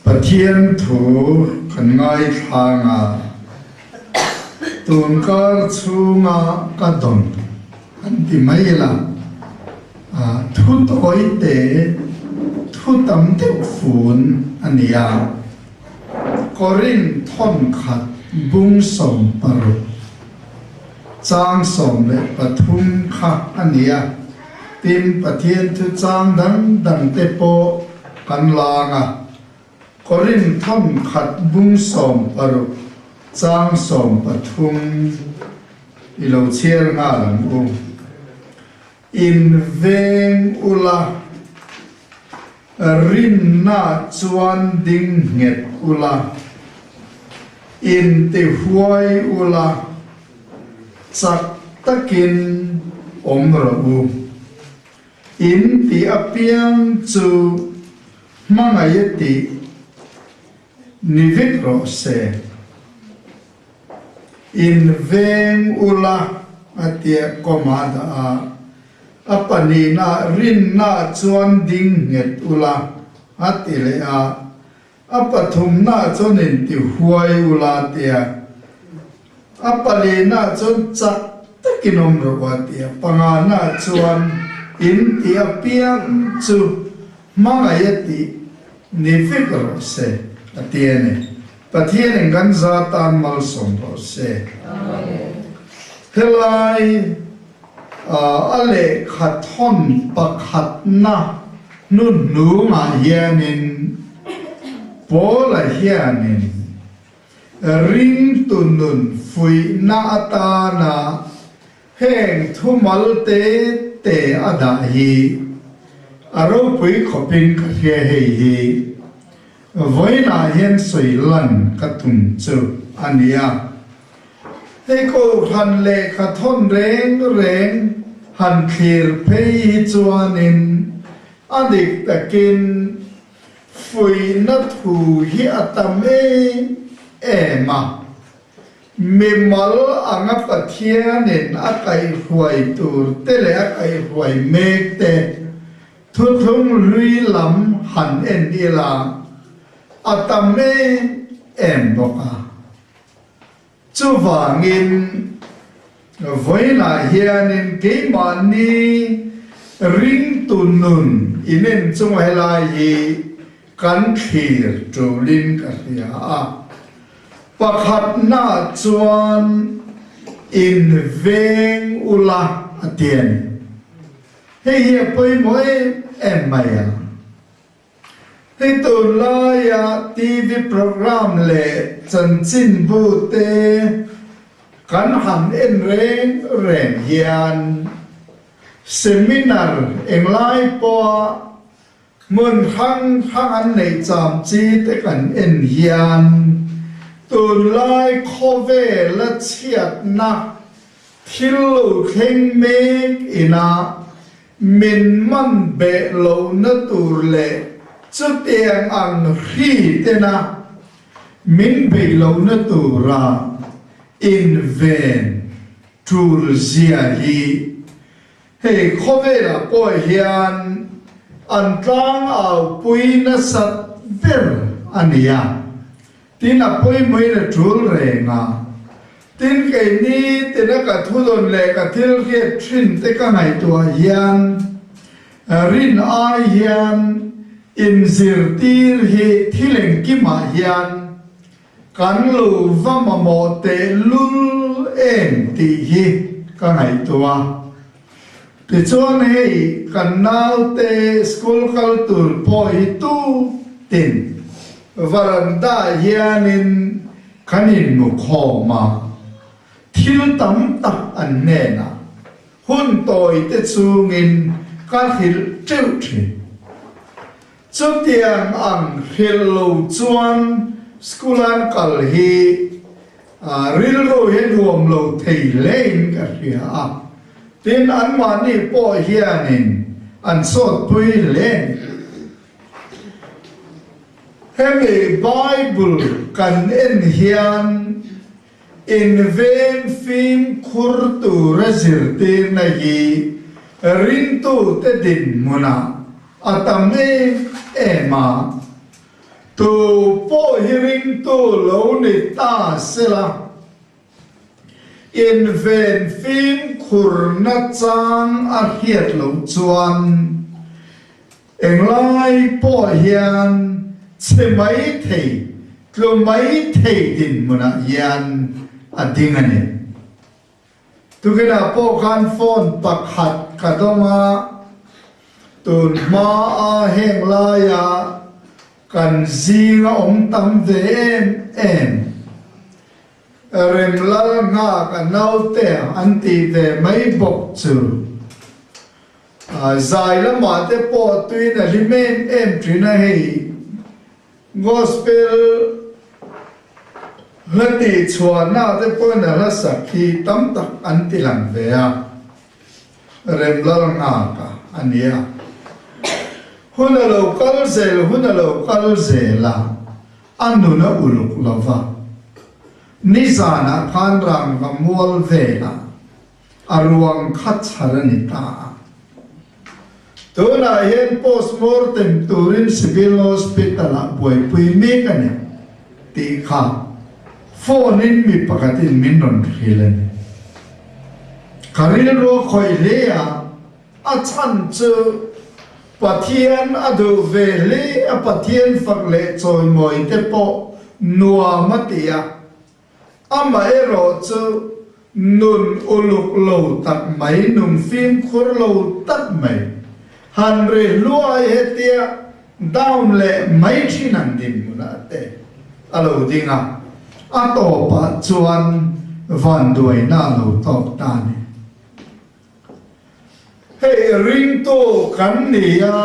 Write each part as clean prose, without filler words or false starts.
Pathian thu kan ngai thanga tun kar chunga kadon anti maila thu toi te thu tam te phun ania korin thon khat bung som paru chang som le pathum kha ania tin pathian thu chang dang te po kan langa korin thon khat bung som paru chang som pathum ilo chiar nga lang in veng ula rin na chuan ding nget ula in te huai ula chak takin omrabu in ti apiang chu mangayati nivikro se in veng ula atia komada apani na rin na chuan ding nget ula atile apathum na chuan in ti huai ula tia apali na chuan chak takinom ro tia panga na chuan in ti apiang chu mangayati nifikro se atiene pathian gan zatan mal som ro se helai ale khathon pakhat na nun nu ma hianin pola hianin ring tunun fui na atana heng thumal te adahi aro pui khopin ka hi voina hian soilan katum chu ania hei ko han le khathon reng han khir phei chuanin adik takin fui na thu hi atame ema mimal anga pathianin akai huai tur tele akai huai mek te thuthung lui lam han en dila atame em boka chu wangin voina hianin ke mani ring tunun inen chung helai kan khir trolin ka ria pakhat na chuan in veng ula atien hei hi poi moi em maya hei tu laya TV program le chan chin bu te kan han en reng hian seminar englai po mun hang an nei cham chi te kan en hian tun lai khove la chiat na thil kheng mek ina min man be lo na tur le chu tiang ang hi te na min be lo na tura in ven tur zia hi hei khove la po hian an tlang au pui na sat ver ania tin a pui mai na thul renga tin ke ni tin ka thulon le ka thil ri thin te ka ngai tua hian rin ai hian in zir tir hi thileng ki ma hian kan lu va ma mo te lul en ti hi ka ngai tua ti chuan hei kan nau te school culture po hi tu tin varanda hianin kanin mu khoma thil tam tak an nena hun toi te chungin ka thil treu thi chu tiang ang hil lo chuan schoolan kal hi ril ro he nuam lo thei lein ka ria tin an mani po hianin an sot pui len hemi Bible kan en hian in ven fin kurtu razirtir na hi rintu te din muna atame ema tu po hiring tu lo ni ta sela in ven phim khur na chang a hiat lo chuan eng lai po hian che mai thei tlo mai thei din muna hian a ding ani tu kena po khan phone pakhat kadoma tun ma a heng la ya kan zinga tam ve em rem lal nga ka nau te anti ve mai bok chu zai la ma te po tuin a limen em trina hei gospel lati chua na te po na la sakhi tam tak anti lang ve a rem lal nga ka ania huna lo kal zela anu na uluk lova nizana khan rang ka mual vela aruang khat charanita tuna yen postmortem turin civil hospital a boy pui me kane ti kha phone in mi pakatin minron khilen karil ro khoi le a chan chu Pathian adu vele a pathian fakle choi moi te po nuwa matia ama ero chu nun uluk lo tak mai num phim khur lo tak mai han re lua hetia down le mai thinan dim muna te alo dinga ato pa chuan van duai na lo tok ta ni hey ring to kan nia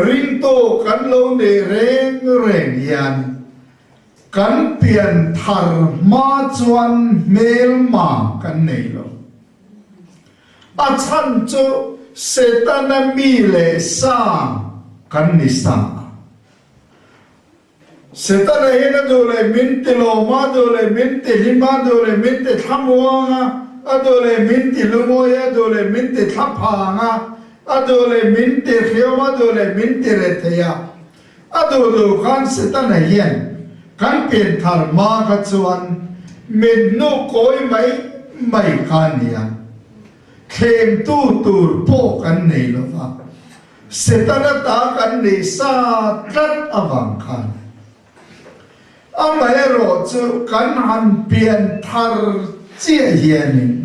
ring to kan lo ne reng yan kan pian thar ma chuan mel ma kan nei lo a chan chu setana mi le sa kan ni sa setana hena do le minti lo ma do le minti lima do le minti thamwa adole minti lumoya adole minti thapanga adole minti khioma adole minti retheya adolo khan setana hian kan pen thar ma ka chuan min no koi mai khania khem tu tur po kan nei lo va setana ta kan nei sa tlat awang khan amai ro chu kan han pian thar chia hiền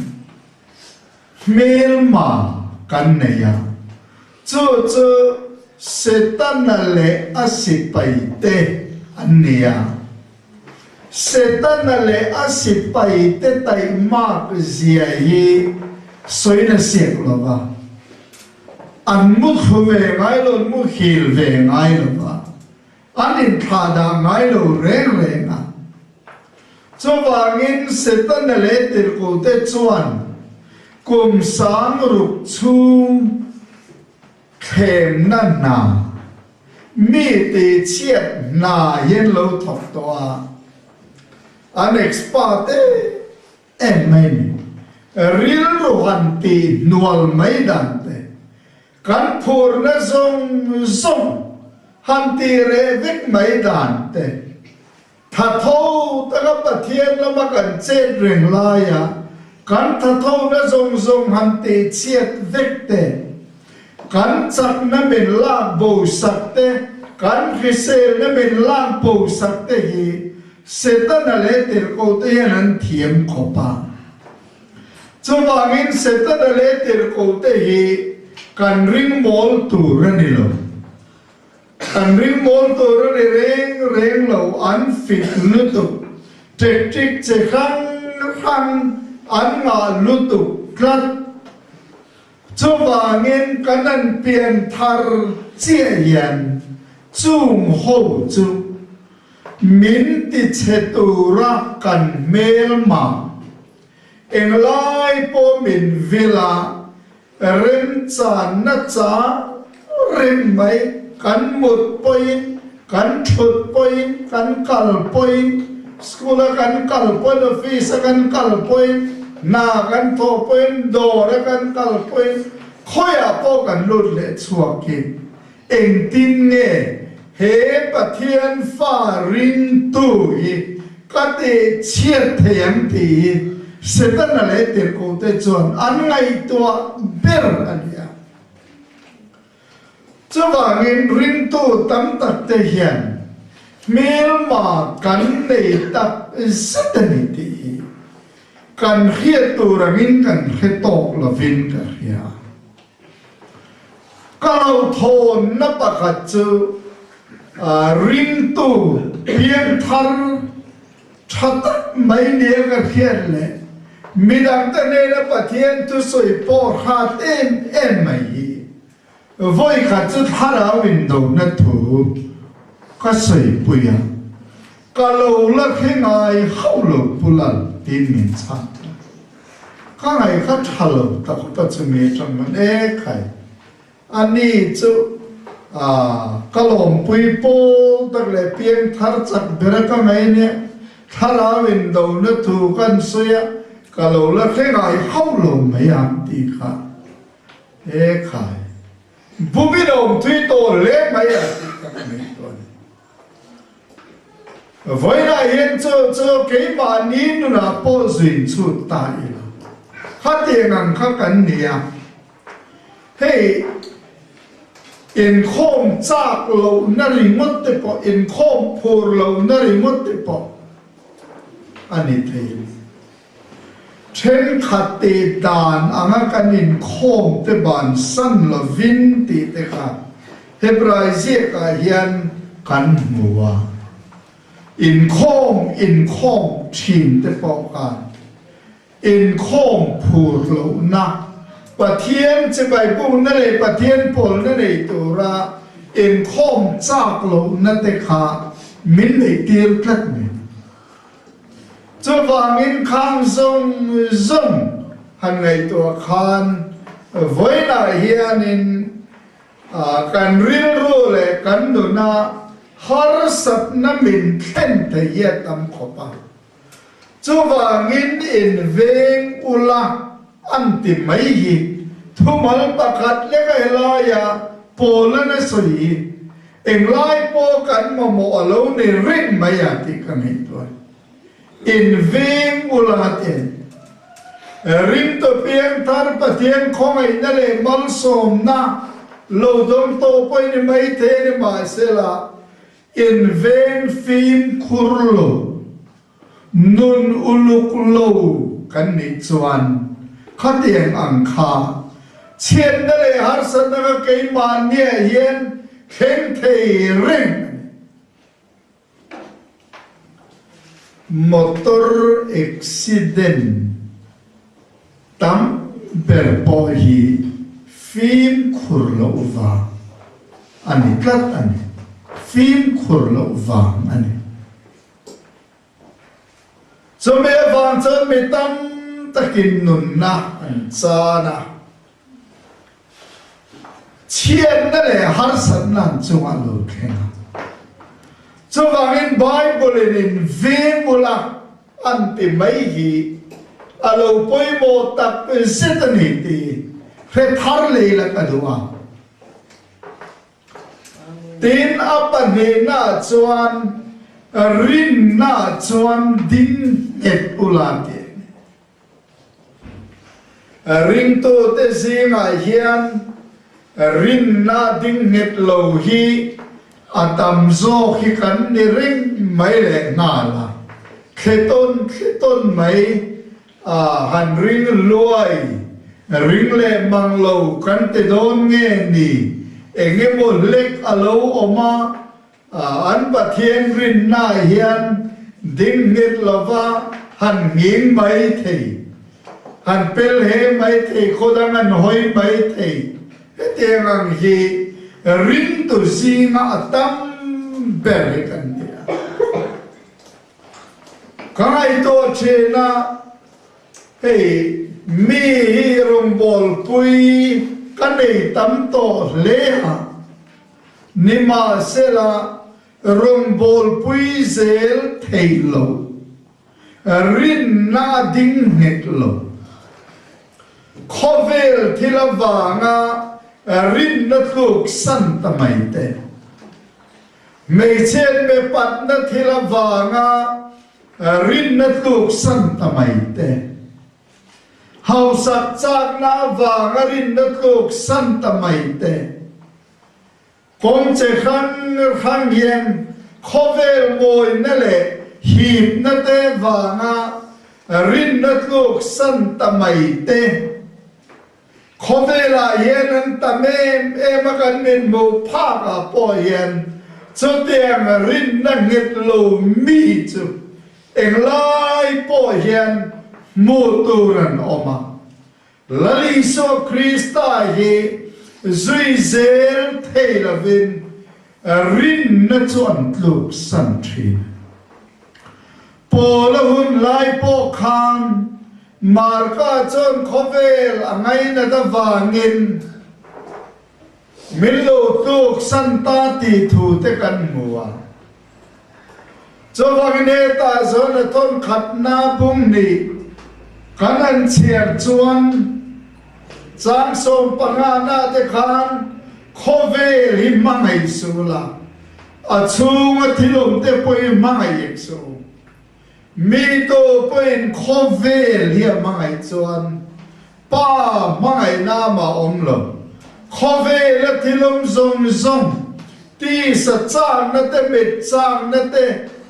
mel ma kan nei ya chu setan le asipai te ania setan le asipai te tai ma zia yi soina sek lo ba an mu khove ngai lo mu khil ve ngai lo ba anin thada ngai lo re na cho wangin setan le tir ko te chuan kum sang ruk chu khem na mi te chiat na yen lo thok to an expate amen real rohan ti nual maidan te kan phur na zong han ti re vek maidan te tha tho ta ka pathian lama kan chet reng la ya kan tha tho na zong han ti chiat vek te kan chak na min la bo sak te kan khisel na min la bo sak te hi setan le tir ko te han thiam khopa cho wangin setan le tir ko te hi kan ring mol tu rani lo kan ring mol tu rani reng lo an fit lutu tek che khang an nga lutu klat cho wangin kanan pian thar chia yan chung ho chu min ti chetura kan mel ma eng lai po min vela rem cha na cha rem mai kan mut poin kan thut poin kan kal poin school kan kal poin office kan kal poin na kan tho poin do ra kan kal poin khoya po kan lut le chuakin eng tin nge he pathian fa rin tu hi kate chiat thayam ti setan ale te ko te chon an ngai tua ber ania chawangin rin tu tam tak te hian mel ma kan nei tak satani ti kan hiat tu rangin kan hetok lovin ka hia kalau thon na pakhat chu rin tu pian thar that mai ne ka hian le midang ta ne na pathian tu soi por hat em mai voi kha chu thara window na thu ka soi puya kalau la khengai haulo pulal tin min chan ka ngai ka thalo ta ta chu me chang man e khai ani chu kalom pui po tak le piang thar chak bera ka ngai ne thara window na thu kan soya kalau la khengai haulo mai am ti kha e khai bumi dom thui to le mai a ti ka me to voi na yen cho ke ma ni nu na po zin chu ta i la kha te ngang kha kan nia hey in khom chak lo na ri ngot te po in khom phur lo na ri ngot te po ani thei chen khat te dan anga kan in khom te ban san lo vin ti te kha hebrai zia ka hian kan muwa in khom thin te po ka in khom phur lo na pathian che bai bu na le pathian pol na le tu ra in khom chak lo na te kha min le tir tlat me cho wangin khang zong han ngai to khan voi na hian in kan ril ro le kan do na har sat na min khen te ye tam khopa cho wangin in veng ula anti mai hi thumal pakhat le ga la ya pola na soi eng lai po kan mo mo alo ne rin mai ya ti kan hi to in veng ula ten rim to piang thar pathian khongai na le mal som na lo dom to poi ni mai the ni ma se la in veng phim khurlo nun uluk lo kan ni chuan khatiang ang kha chen na le har san na ke man ne yen khen thei ring motor accident tam ber po hi phim khurlo wa ani tlat ani phim khurlo wa ani so me van chan me tam takin nun na an cha na chien na le har san nan chunga lo khenga so wangin bible in vemula anti mai hi alo poi mo tak setani ti re thar le la kadua tin apa ne na chuan rin na chuan din et ulate ring to te zinga hian rin na ding net lo hi atam zo hi kan ni ring mai le nga la kheton mai han ring luai ring le mang lo kan te don nge ni enge mo lek alo oma an pathian rin na hian ding net lova han nging mai thei han pel he mai thei khodang an hoi mai thei te ngang hi rin tu singa atam ber kan dia kai to chena hey mi rom bol pui kanei tam to le ha nima sela rom bol pui zel thailo rin na ding net lo khovel thilawanga rin na tluk san tamai te mei chen me pat na thila wanga rin na tluk san tamai te hau sak chak na wanga rin na tluk san tamai te kong che khang yen khovel moi na le hip na te wanga rin na tluk san tamai te khovela yen an tamem emakan min mo pha ka po yen cho tiang rin na ngit lo mi chu eng lai po yen mo tu ran oma lali so Krista hi zui zel theilavin rin na chuan tluk san thi po la hun lai po khan marka chon khovel angai na da wangin min lo tluk san ta ti thu te kan muwa cho wangin ta zon ton khat na bung ni kanan chiar chuan chang som pangana te khan khovel hi mangai sula achung thilum te poi mangai ekso mi to poin khovel hi mangai chuan pa mangai na ma omlo khovel thilum zong zong ti sa chang na te mit chang na te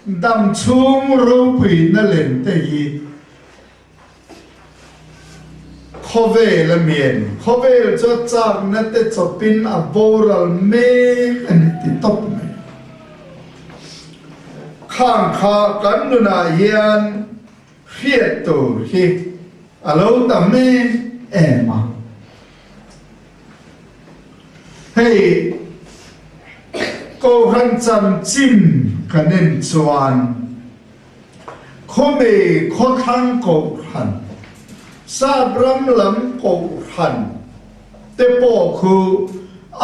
dam chung ro pui na len te hi khovel mien khovel cho chang na te chopin a boral me an ti top me khang kha kan nu na hian khiat tu hi alo ta me ema hey ko han cham chim kanen chuan khome kho thang ko han sabram lam ko han te po khu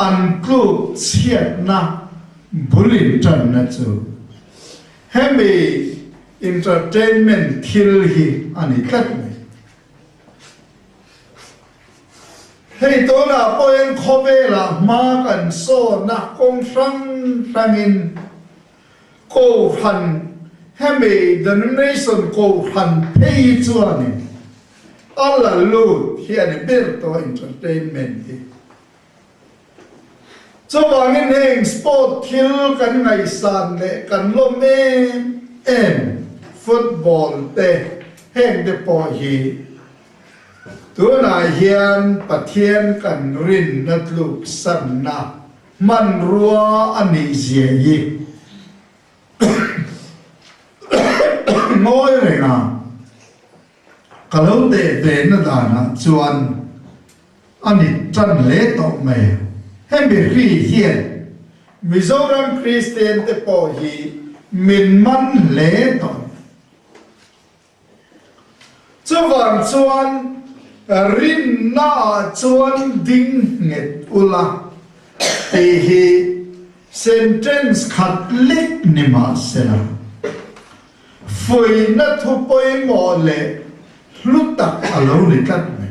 an klu chiat na bulin tan na chu hemi entertainment thil hi ani kat me hei to na poen khobela ma kan so na kong rangin ko han hemi denomination ko han pei chuani alla lu hi ani ber to entertainment hi cho wangin heng sport thil kan ngai san le kan lo me em football te heng de po hi tu na hian pathian kan rin na tluk san na man rua ani zia yi ngoi re na kalau de na da na chuan ani chan le to me hem bi ri hian Mizoram Christian te po hi min man le to chuwang chuan rin na chuan ding nget ula te hi sentence khat lik ni ma sera foi na thu poi mo le lutak alo ni kat me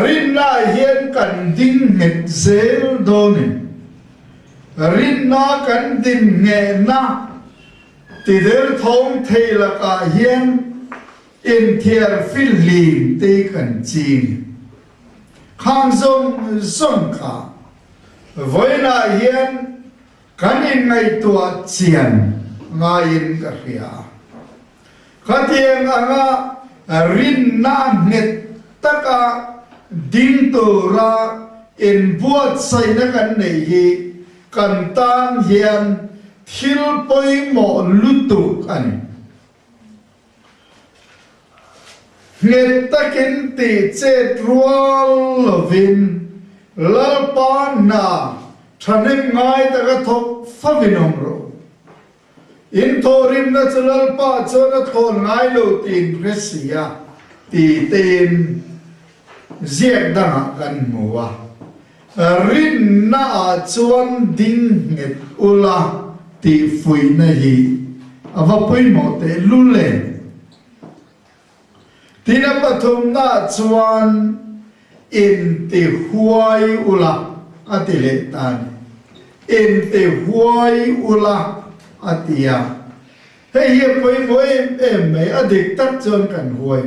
rin na hian kan ding nget zel do ni rin na kan ding nge na ti der thong thei la ka hian in thiar fil lim te kan chin khang zong zong kha voina hian kan in ngai tua chian nga in ka ria khatiang anga rin na net taka ding tu ra in buat sai na kan nei hi kan tan hian thil poi mo lutu ani net takin ti chet rual lovin lalpa na thanem ngai ta ka thok favinom ro in thorim na lalpa chona thon ngai lo tin presia ti ten ziek danga kan muwa rin na chuan ding nget ula ti fui na hi ava poi mo te lule tina pathum na chuan in ti huai ula ati le tan em te huai ula atia hei hiệp với em mấy adik tắt chọn cần huai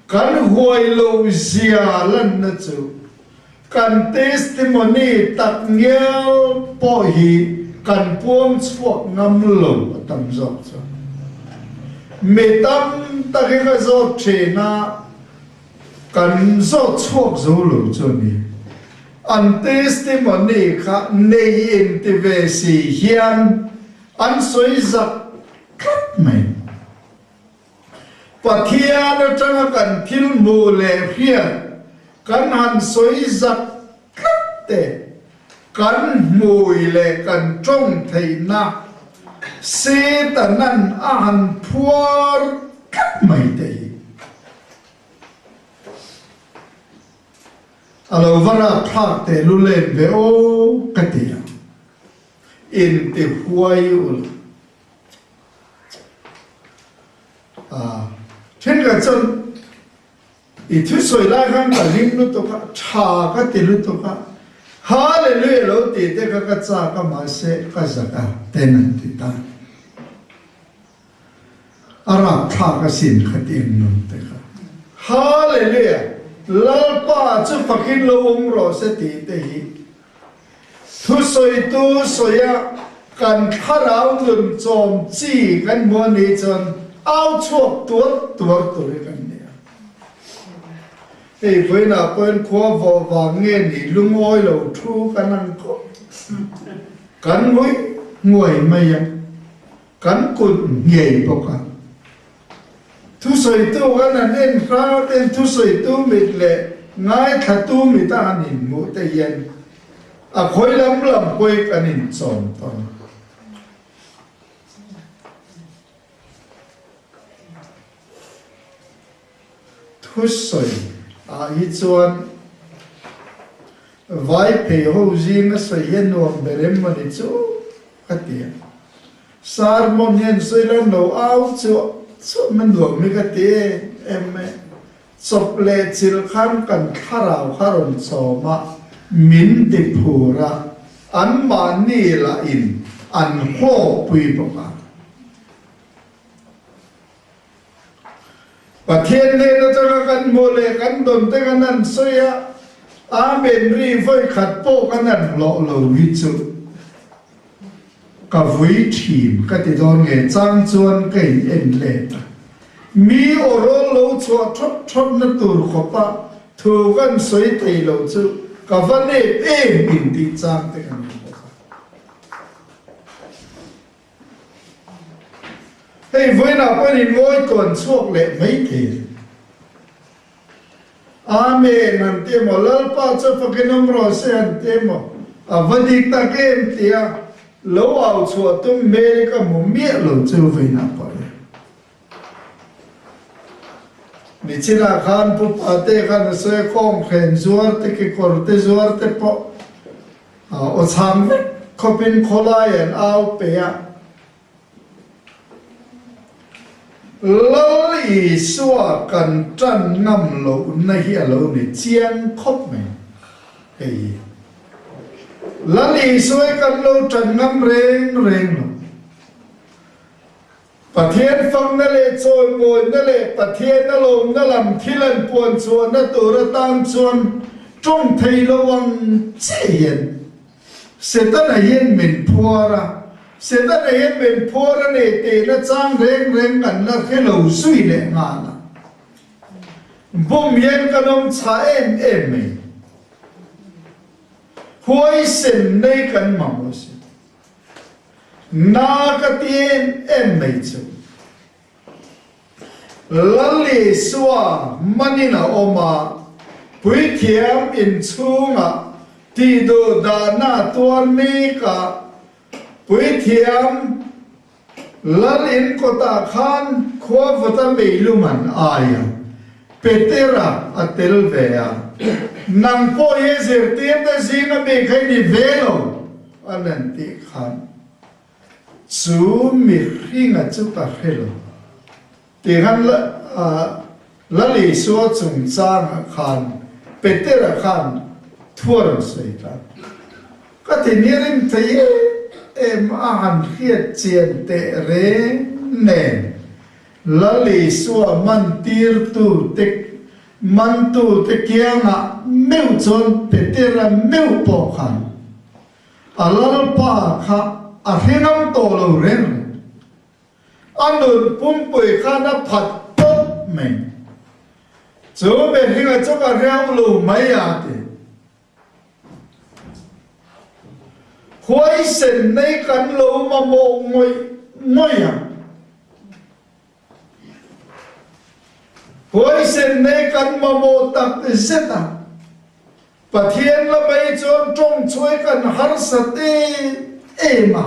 kan huai lâu zia lần nữa chú kan testimony tắc nghèo bỏ hi kan buông chuộc ngâm lâu tâm dọc cho mẹ tâm ta cái giọt trẻ na kan giọt chuộc dấu lâu cho ni an testimony ka nei in te ve si hian an soi giặc cắt mày Pathian atanga kan thil mu le hian kan han soi giặc cắt te kan mùi le kan trong thei na se ta nan a han phuar cắt mày te alo vara thak te lu len ve o katia in te huai ul thiên cả chân ít thứ soi lại khang cả lim lu to ka cha ka te lu to ka hallelujah lo te te ka cha ka ma se ka zaka tenan ti ta ara tha ka sin khatin nun te ka hallelujah lalpa chu pakin lo ro se ti te hi thu soi ya kan kharau lun chom chi kan mo ni chon ao chuộc tuột cái này, thì với nào quên khoa vợ vàng nghe thì lung ngồi lầu thu cái năng có, cắn mũi ngồi mày cắn cùn nhảy bọc à, thu sợi tu cái này nên ra tên thu sợi tu mệt lệ ngay thà tu mệt ta nhìn mũi tay yên, à khối lắm quay cái nhìn tròn tròn. Thu soi hi chuan vai pe ho jing soi hen nuam berem mani chu katia sarmon hen soi lan no au chu man nuam mi katie em chop le chil khan kan kharau kharon choma min ti phura an ma ni la in an ho pui boka và thiên này nó cho các con mua lệ con đồn tới con ăn xoay á bên ri với khát bộ con ăn lộ lộ vi chu cả vui chìm cái thì đó nghe trang chuan cái em lệ mi ở đó lâu chua chót nó tụt khó pa thu con xoay tay lâu chu cả vấn đề em bình đi trang tới con hey với nào có nhìn ngôi tuần suốt lệ mấy kỳ amen anh tiêm mà lỡ pa cho phải cái nông rồi sẽ anh tiêm mà vấn đề ta cái em tiêm lâu ao chùa tôi mê cái một miết lâu chưa về nào phải mình chỉ là khan phụ ate khan sẽ không khen zuar te cái corte zuar te po ở tham copin colai and ao pe lali xua cần chân ngâm lộ này hi lộ này chiang khóc mày hey lali xua cần lộ chân ngâm reng lo Bà thiên phong nó lệ trôi ngồi nó lệ bà thiên nó lồm nó làm thi lần buồn chuồn nó tù nó tam chuồn trong thầy nó văng chế hiền sẽ tất là hiền mình phua ra sẽ tất là hiền mình phua ra này thì nó trang reng reng gần nó cái lầu suy lệ ngà nà bông hiền cái nông trả em mình hối sinh này cần mong lo xin na ka tien em mai chu lali suwa manina oma pui thiam in chunga ti do da na tuan mi ka pui thiam lalin ko ta khan khwa vata mei luman aya petera atel vea nang po ye zer tiem da zinga me khai ni velo anan ti khan chú mi khi ngã chú ta hello thì hắn là lý số chúng trang khan Peter khan thua rồi xây ra cái thì niệm thấy em ăn khiết chiến tệ rê nền lá lì xua man tir tu tích man tu tích kia ngạ mèo chôn bể tê ra mèo bỏ khăn à lá pa khá à khi năm tổ lâu rên anh đồn bung bưởi khá đã phật tốt mình chỗ bên khi mà cho cả rau lù mấy à thì khói sen này cắn lù mà mộ ngồi à khói sen này cắn mà mộ tập thì xét à và thiên là bây chôn trong chuối cắn har sát em à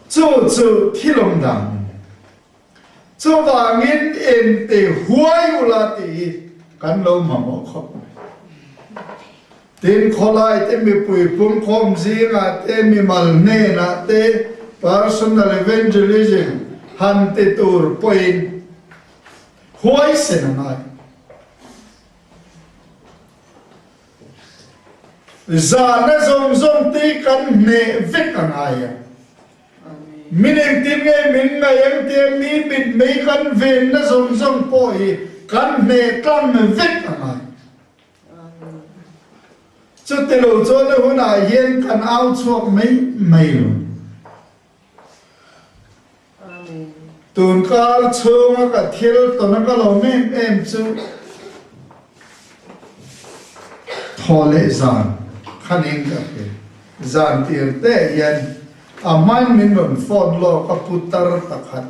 chú thi lòng đằng cho vàng in em để huay ula thì cắn lâu mà mỏ khóc tên khó lại tên mi bùi phung khom gì ngà tên mi mal nê nà tên personal evangelism han tê tur point huay sen nai za na zong zong tí cắn nê vết cả ngài à mình em tin nghe mình ngày em tin mi bịt mấy con vền nó rong bội con nè con mà vết à mày cho tiền đồ cho nó hôm nay hiện con áo chuộc mấy mày rồi tuần cá chua mà cả thiếu tuần nó có lâu mấy em chú thò lệ giàn khăn em cả cái giàn tiền tệ yên aman min non phone lo kaputar takhat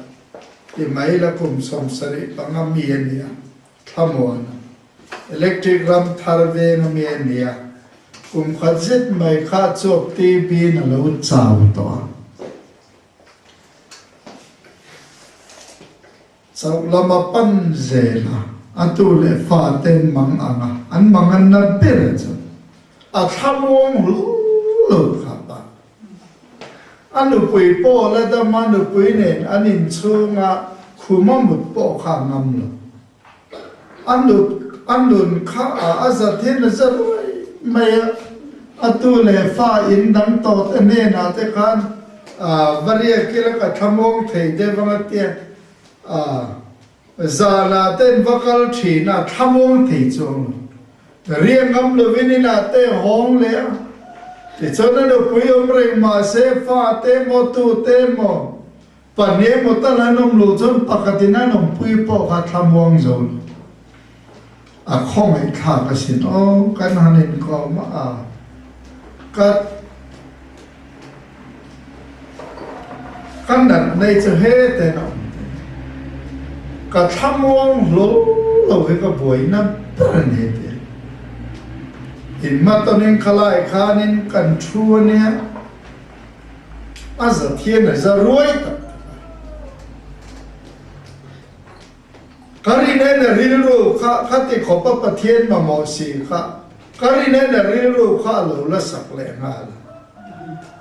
ti mai la kum som sari pangami ania thamon electric ram tharve ngami ania kum khazet mai kha chok ti bi na lo chaw to sau lama pan zela atu le fa ten mang anga an mangan na pere chu a thamong lo kha anh được quỳ bỏ là đâm anh được quỳ này anh nhìn chung à khu mắm một bỏ khả ngầm rồi anh được khá à giờ thế là rất mày à tu lệ pha in đắng tọt anh nên à thế kan varia kia là cả tham mong thầy đây vâng tiền giờ là tên vakal chỉ là tham mong thầy chung riêng ngắm được bên này là tên hong lẽ thì cho nên được quý ông rình mà sẽ pha tế mô tu tế mô và nếu một ta là nông lũ chân bạc thì nó nông quý bộ khá tham vong rồi không phải thả cái xin ô cái này nên có mà cái đặt này cho hết thế nào cái tham vong lỗ cái buổi nó rất là hết in mà tao nên khai khá nên cần chua nè à giờ thiên này giờ ruồi cái này là riêng rồi khá thì khó bắt thiên mà mò xì khá cái này là riêng rồi khá lâu là sặc lẹ ngà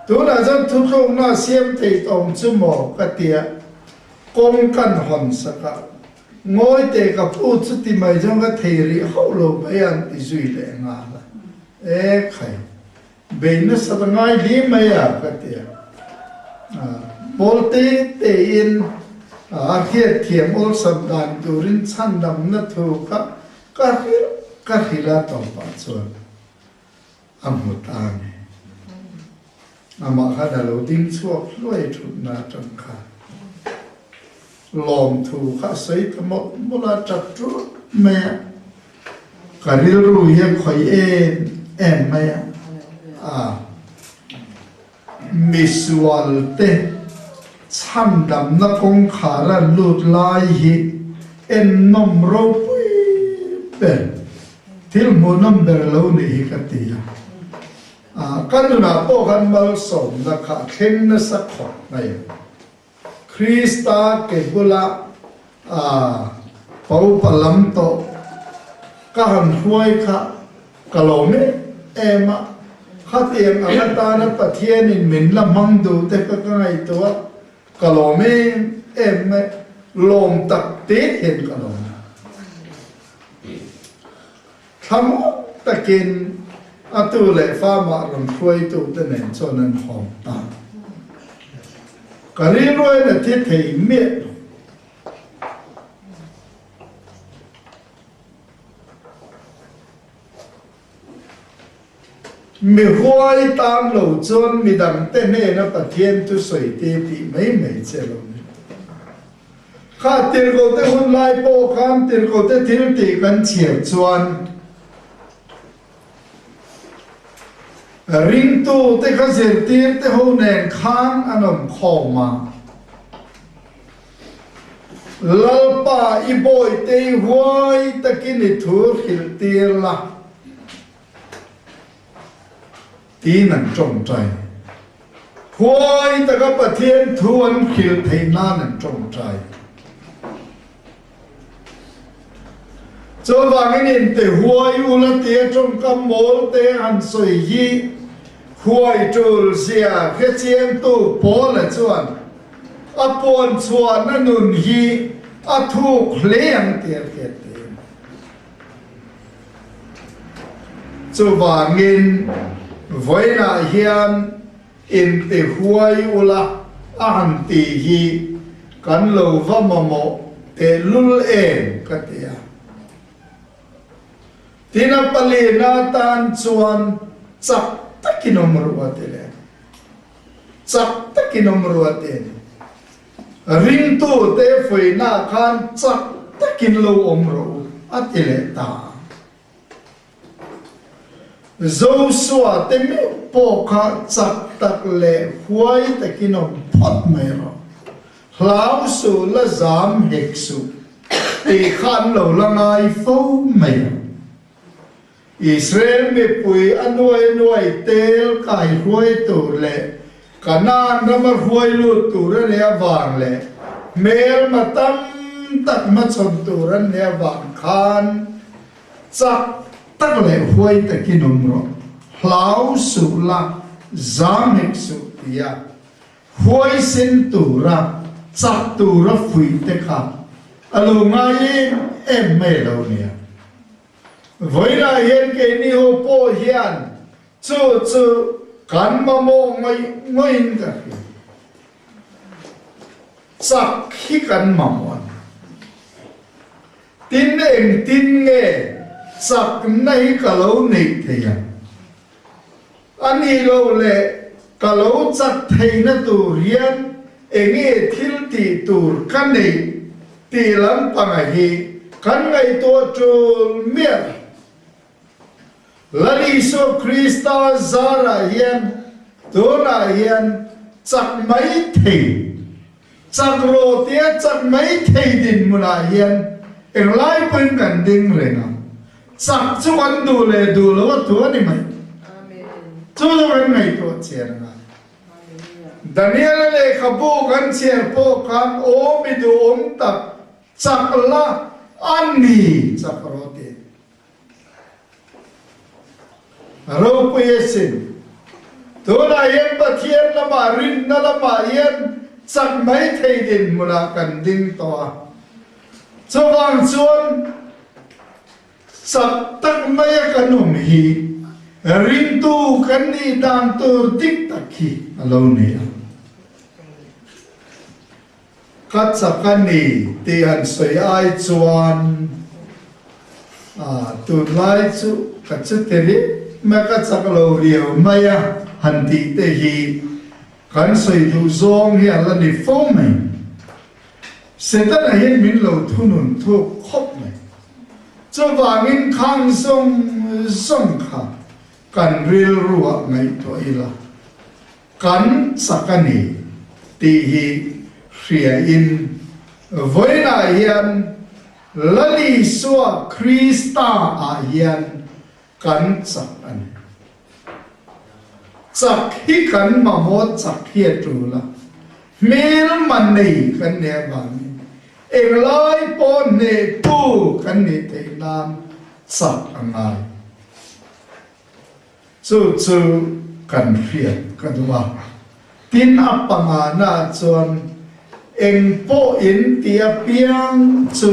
tôi là dân thu không na xem thì tổng chú mò cái tiệt công căn hòn sặc ngồi để gặp phụ chút thì mày trong cái thầy rì hậu lâu bây anh thì duy lẹ ngà khai bên nó sao ngay đi mày à cái tiệt bol tê in khi thiềm ol sầm đàn turin chăn đầm nó thu các khi là tổng bản chuẩn một anh mà khai đã lâu đinh chuộc lôi chút na trong khai lom thu khai sấy một là chặt chút mẹ cái điều rồi hiện khỏi em mày misual te chăm đam na công khả ra lụt lai hi en nom rô pui ben thiếu một năm bè lâu này cái gì cái đó là bộ khăn bao sổm là khả khen nó sắc khỏe này Krista cái bula bảo palam to cái hành huay khả cái lỗ mẹ em á khát tiếng anh ta nó bật thiên in mình là mong đủ thế cái ngày đó cái lỗ mẹ em lồng tập tết hiện cái lỗ tham ta kiến atu le fa ma ron khoi tu te nen cho nan hom ta ka ri roi na thi thei me mi huai tam lo chon mi dang te ne na pathian tu soi te ti mai mai che lo kha tir ko te hun lai po kham tir ko te thil ti kan chiam chuan ring tu te kha zer tir te ho nen khang anom khoma lalpa i boy te huai takini thur khil tir la tí nằm trồng trái huai ta các bà thiên thuần khil thầy na nằm trồng trái cho vàng cái nhìn te huai u la tia trong cam mol te ăn soi yi huai trul sia cái chiên tu bó là chuan a pon chuan na nun hi a thu khleang tia tia cho vàng in với na hiền in te huai ula an ti hi kan lo va mo te lul en ka tia tina pali na tan chuan chak takinom ruwa te le chak takinom ruwa te ring tu te foi na khan chak takin lo om ro atile ta dâu xua tên mi po kha chak tak le huai takinom phot mai ro hlau su la zam hek su ti khan lo la ngai fo mai Israel mi pui anuai tel kai huai tu le kanan na ma huai lu tu ra le awang le mel ma tam tak ma chon tu ra le awang khan chak tak le huai takinom ro hlau su la zamik su tia huai sin tu ra chak tu ra phui te kha alo ngai em me lo nia với là hiện cái ni ho po hian chu kan ma mo ngai ngai ka chak khi kan ma mo tin em tin nghe chak nei ka lo nei thei ani lo le ka lo chak thei na tu rian enge thil ti tur kan nei ti lam panga hi kan ngai to chul miat Lali so Krista zara hian dona hian chak mai thei chak ro tia chak mai thei din muna hian eng lai pun kan ding renga chak chu an du le du lo tu ani mai amen chu lo kan ngai to chen nga Daniel le khabu kan chen po kan o mi du om tak chak la ani chak ro te rau puyesin tu na yen pathian lama rin na lama yen chak mai thei din mula kan ding to cho wang chuan chak tak mai kanum hi rin tu kan ni dan tur dik tak hi alo ne kat sakani ti an soi ai chuan tu lai chu kat chu teri maka chaklo riau maya hanti te hi kan soi du zong hi ala ni fo mai setan a hin min lo thunun thu khop mai cho wangin khang song kha kan ril ruwa ngai to ila kan sakani ti hi hria in voina hian lali suwa Krista a hian kan chak an chak hi kan ma mo chak hi tu la mel man nei kan ne bang eng lai po ne tu kan ne te nam chak angai chu kan fiat kan wa tin apanga na chon eng po in tia piang chu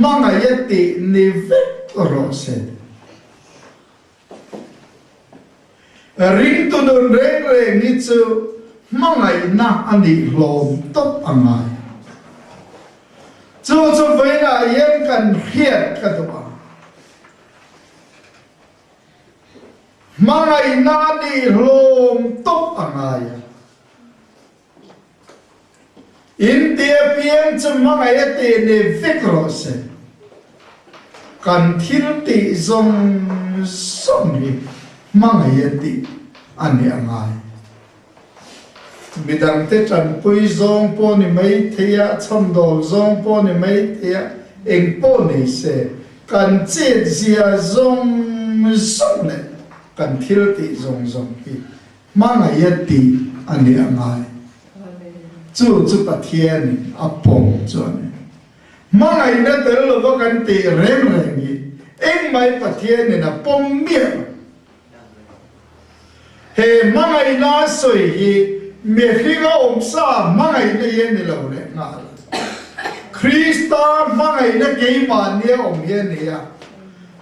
manga yati ni ve ro se ring tu nun reng reng ni chu mangai na ani hlom top angai chu với là yên cần hiệt cái đó mangai na ni hlom top angai in tia piang chu mangai te ne vikrose kan thil ti zong som hi mangai ti ani angai midang te tran pui zong po ni mai thea chom dol zong po ni mai thea eng po ni se kan che zia zong som le kan thil ti zong zong hi mangai ti ani angai chu pathian apong chone mangai na tel lo kan ti rem rem hi eng mai pathian ni na pom mia he mangai na soi hi me khiga omsa mangai na yen ni lo le nga Krista mangai na ke man ni om yen ni ya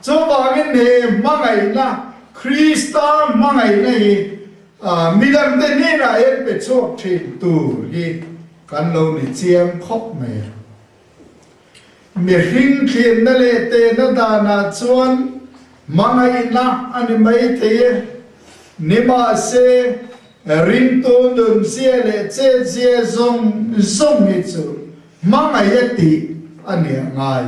cho ba ngin he mangai na Krista mangai na hi midang te ni na yen pe chok thin tu hi kan lo ni chiang khop me me hing khin na le te na da na chuan mangai na ani mai the ni ma se rin tu nun sia le che sia zong zong ni chu mangai ti ani ngai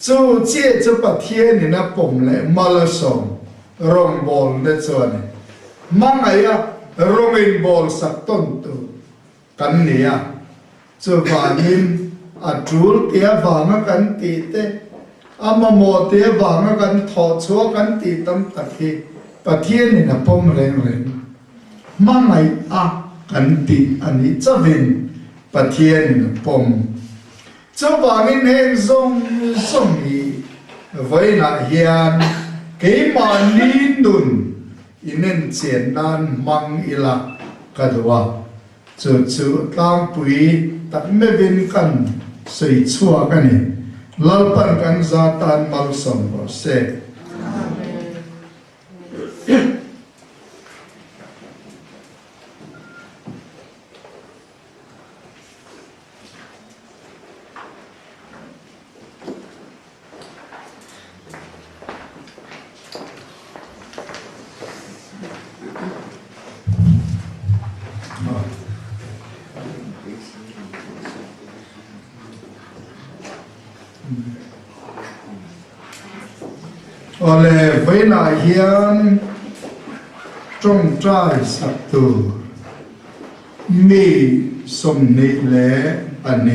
chu che chu pathian ni na pom le mal som rong bol ne chuan mangai rong in bol sak ton tu kan ni chu vanin atul tia vanga kan ti te ama mo tia vanga kan tho chu kan ti tam takhi pathian ni na pom reng reng mangai kan ti ani chavin pathian ni na pom chu vangin heng zong zong hi voi na hian ke ma ni nun inen chen nan mang ila kadwa chu tang pui tak me vin kan sei chua kan ni lalpan kan za tan mal som ro se ole với lại hiền trong trai sắp tu mi som nị lẽ anh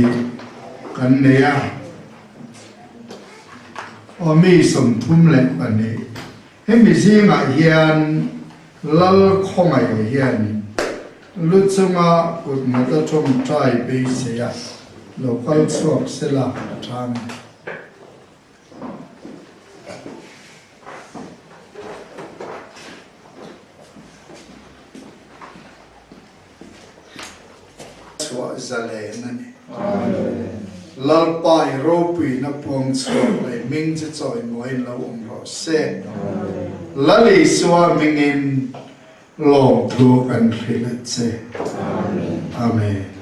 kan nè o mi som thum lẽ anh hem mi si ngại hiền lal không ngại hiền lúc xưa cột một cái trong trai bị xé lâu quay chuộc sẽ là thang zale nani lalpai ropi na pong chok le ming che choi moi lo om ro se lali swa mingin long thu kan khile che amen